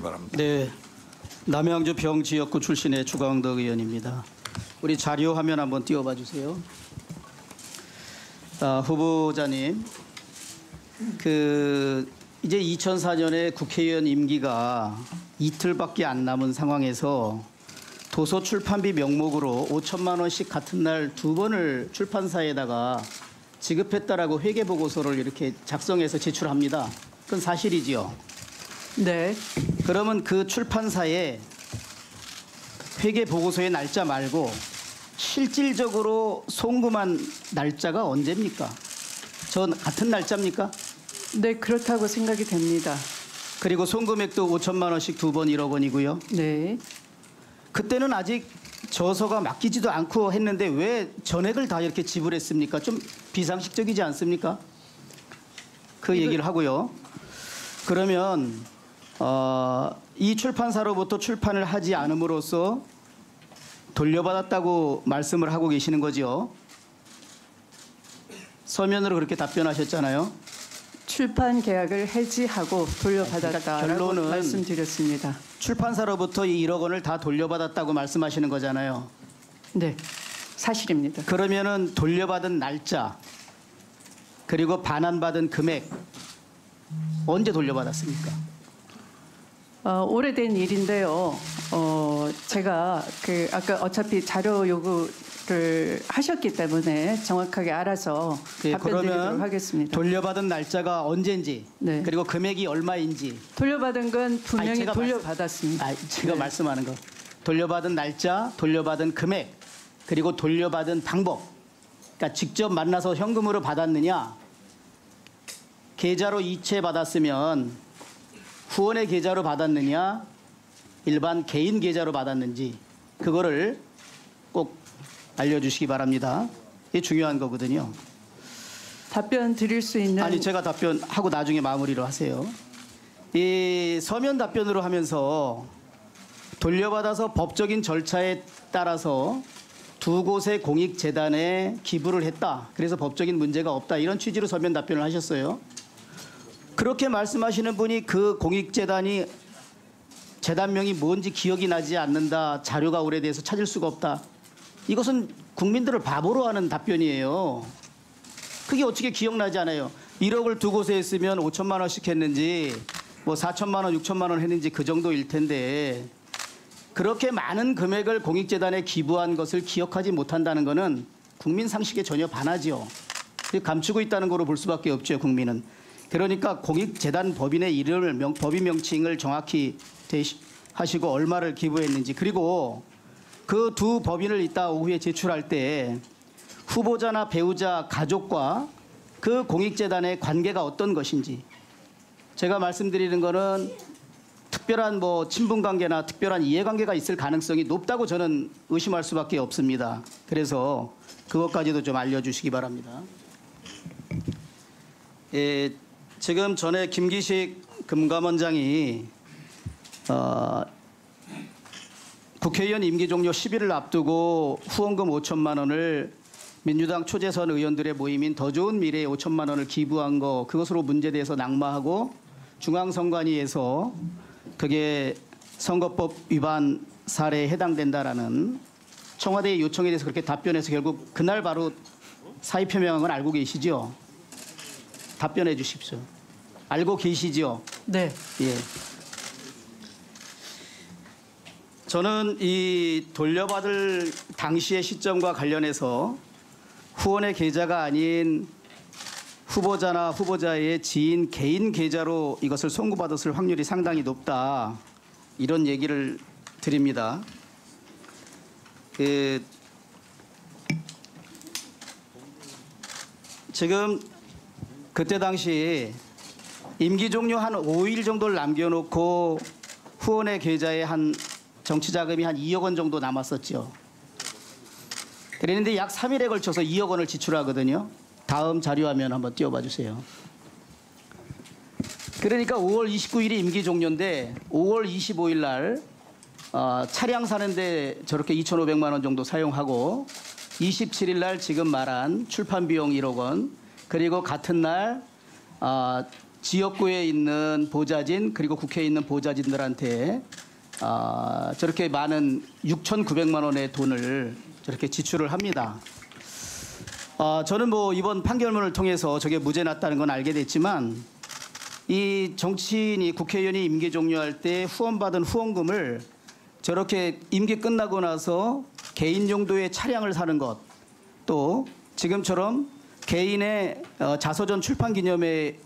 바랍니다. 네, 남양주 병지역구 출신의 주광덕 의원입니다. 우리 자료 화면 한번 띄워봐 주세요. 후보자님, 이제 2004년에 국회의원 임기가 이틀밖에 안 남은 상황에서 도서 출판비 명목으로 5천만 원씩 같은 날 2번을 출판사에다가 지급했다라고 회계 보고서를 이렇게 작성해서 제출합니다. 그건 사실이지요? 네. 그러면 그 출판사에 회계 보고서의 날짜 말고 실질적으로 송금한 날짜가 언제입니까? 저 같은 날짜입니까? 네, 그렇다고 생각이 됩니다. 그리고 송금액도 5천만 원씩 2번 1억 원이고요. 네. 그때는 아직 저서가 맡기지도 않고 했는데 왜 전액을 다 이렇게 지불했습니까? 좀 비상식적이지 않습니까? 그 얘기를 하고요. 그러면 이 출판사로부터 출판을 하지 않음으로써 돌려받았다고 말씀을 하고 계시는 거죠. 서면으로 그렇게 답변하셨잖아요. 출판 계약을 해지하고 돌려받았다라고 그러니까 결론은 말씀드렸습니다. 출판사로부터 이 1억 원을 다 돌려받았다고 말씀하시는 거잖아요. 네, 사실입니다. 그러면은 돌려받은 날짜 그리고 반환받은 금액 언제 돌려받았습니까? 오래된 일인데요. 제가 아까 어차피 자료 요구를 하셨기 때문에 정확하게 알아서 답변드리도록 하겠습니다. 돌려받은 날짜가 언제인지 네. 그리고 금액이 얼마인지 돌려받은 건 분명히 제가 돌려받았습니다. 제가 네. 말씀하는 거 돌려받은 날짜, 돌려받은 금액 그리고 돌려받은 방법. 그러니까 직접 만나서 현금으로 받았느냐 계좌로 이체 받았으면 후원의 계좌로 받았느냐 일반 개인 계좌로 받았는지 그거를 꼭 알려주시기 바랍니다. 이게 중요한 거거든요. 답변 드릴 수 있는 아니 제가 답변하고 나중에 마무리로 하세요. 이 서면 답변으로 하면서 돌려받아서 법적인 절차에 따라서 두 곳의 공익재단에 기부를 했다. 그래서 법적인 문제가 없다. 이런 취지로 서면 답변을 하셨어요. 그렇게 말씀하시는 분이 그 공익재단이 재단명이 뭔지 기억이 나지 않는다. 자료가 오래돼서 찾을 수가 없다. 이것은 국민들을 바보로 하는 답변이에요. 그게 어떻게 기억나지 않아요. 1억을 두 곳에 했으면 5천만 원씩 했는지 뭐 4천만 원, 6천만 원 했는지 그 정도일 텐데 그렇게 많은 금액을 공익재단에 기부한 것을 기억하지 못한다는 것은 국민 상식에 전혀 반하죠. 감추고 있다는 거로 볼 수밖에 없죠, 국민은. 그러니까 공익재단 법인의 이름을 법인 명칭을 정확히 하시고 얼마를 기부했는지 그리고 그 두 법인을 이따 오후에 제출할 때 후보자나 배우자 가족과 그 공익재단의 관계가 어떤 것인지 제가 말씀드리는 거는 특별한 뭐 친분관계나 특별한 이해관계가 있을 가능성이 높다고 저는 의심할 수밖에 없습니다. 그래서 그것까지도 좀 알려주시기 바랍니다. 예, 지금 전에 김기식 금감원장이 국회의원 임기 종료 10일을 앞두고 후원금 5천만 원을 민주당 초재선 의원들의 모임인 더 좋은 미래에 5천만 원을 기부한 거 그것으로 문제돼서 낙마하고 중앙선관위에서 그게 선거법 위반 사례에 해당된다라는 청와대의 요청에 대해서 그렇게 답변해서 결국 그날 바로 사의 표명한 건 알고 계시죠? 답변해 주십시오. 알고 계시죠? 네. 예. 저는 이 돌려받을 당시의 시점과 관련해서 후원의 계좌가 아닌 후보자나 후보자의 지인 개인 계좌로 이것을 송금받았을 확률이 상당히 높다. 이런 얘기를 드립니다. 지금 그때 당시 임기 종료 한 5일 정도를 남겨놓고 후원의 계좌에 한 정치자금이 한 2억 원 정도 남았었죠. 그랬는데 약 3일에 걸쳐서 2억 원을 지출하거든요. 다음 자료화면 한번 띄워봐 주세요. 그러니까 5월 29일이 임기 종료인데 5월 25일 날 차량 사는데 저렇게 2,500만 원 정도 사용하고 27일 날 지금 말한 출판 비용 1억 원 그리고 같은 날 지역구에 있는 보좌진 그리고 국회에 있는 보좌진들한테 저렇게 많은 6,900만 원의 돈을 저렇게 지출을 합니다. 저는 뭐 이번 판결문을 통해서 저게 무죄 났다는 건 알게 됐지만 이 정치인이 국회의원이 임기 종료할 때 후원받은 후원금을 저렇게 임기 끝나고 나서 개인 용도의 차량을 사는 것, 또 지금처럼 개인의 자서전 출판 기념회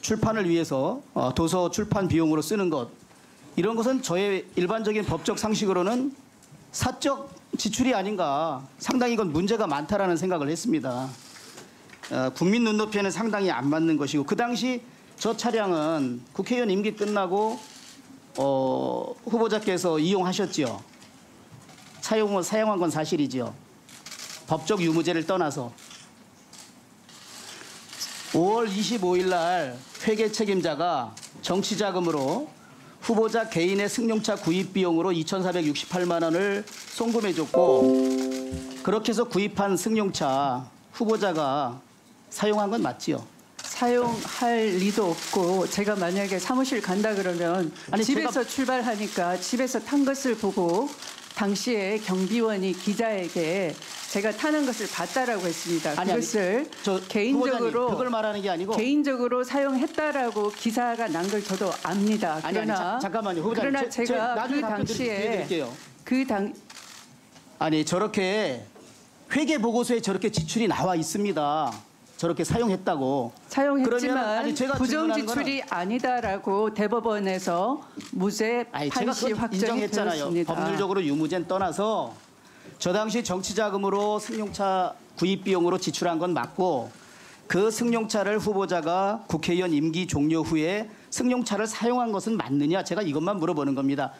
출판을 위해서 도서 출판 비용으로 쓰는 것, 이런 것은 저의 일반적인 법적 상식으로는 사적 지출이 아닌가, 상당히 이건 문제가 많다라는 생각을 했습니다. 국민 눈높이에는 상당히 안 맞는 것이고, 그 당시 저 차량은 국회의원 임기 끝나고 후보자께서 이용하셨지요. 사용한 건 사실이지요. 법적 유무죄를 떠나서 5월 25일 날 회계 책임자가 정치자금으로 후보자 개인의 승용차 구입 비용으로 2,468만 원을 송금해 줬고, 그렇게 해서 구입한 승용차 후보자가 사용한 건 맞지요? 사용할 리도 없고, 제가 만약에 사무실 간다 그러면 아니, 집에서 출발하니까 집에서 탄 것을 보고 당시에 경비원이 기자에게 제가 타는 것을 봤다라고 했습니다. 아니, 그것을 저 개인적으로 후보자님, 그걸 말하는 게 아니고 개인적으로 사용했다라고 기사가 난 걸 저도 압니다. 아니, 그러나 잠깐만요, 후보자님. 그러나 제가 나중에 그 답변 당시에 드릴게요. 그 저렇게 회계 보고서에 저렇게 지출이 나와 있습니다. 저렇게 사용했다고. 사용했지만 그러면, 아니, 제가 부정 질문하는 지출이 아니다라고 대법원에서 무죄 아니, 제가 판시 그건 확정이 인정했잖아요. 되었습니다. 법률적으로 유무죄는 떠나서 저 당시 정치자금으로 승용차 구입 비용으로 지출한 건 맞고, 그 승용차를 후보자가 국회의원 임기 종료 후에 승용차를 사용한 것은 맞느냐, 제가 이것만 물어보는 겁니다.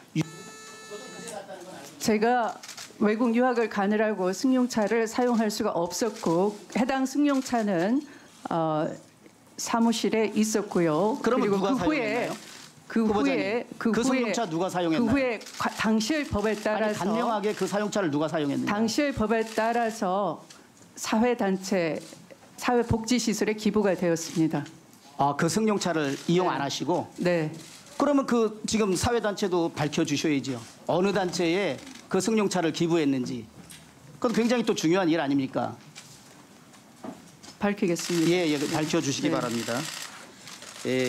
제가 외국 유학을 가느라고 승용차를 사용할 수가 없었고, 해당 승용차는 사무실에 있었고요. 그러면 그리고 누가 사용했나요? 후보자님, 그 승용차 누가 사용했나요? 그 후에 당시의 법에 아니, 따라서 단명하게 그 사용차를 누가 사용했느냐. 당시의 법에 따라서 사회단체 사회복지시설에 기부가 되었습니다. 그 승용차를 이용 안 하시고. 네. 그러면 그 지금 사회단체도 밝혀주셔야지요. 어느 단체에 그 승용차를 기부했는지. 그건 굉장히 또 중요한 일 아닙니까? 밝히겠습니다. 예, 밝혀주시기 네. 바랍니다. 예.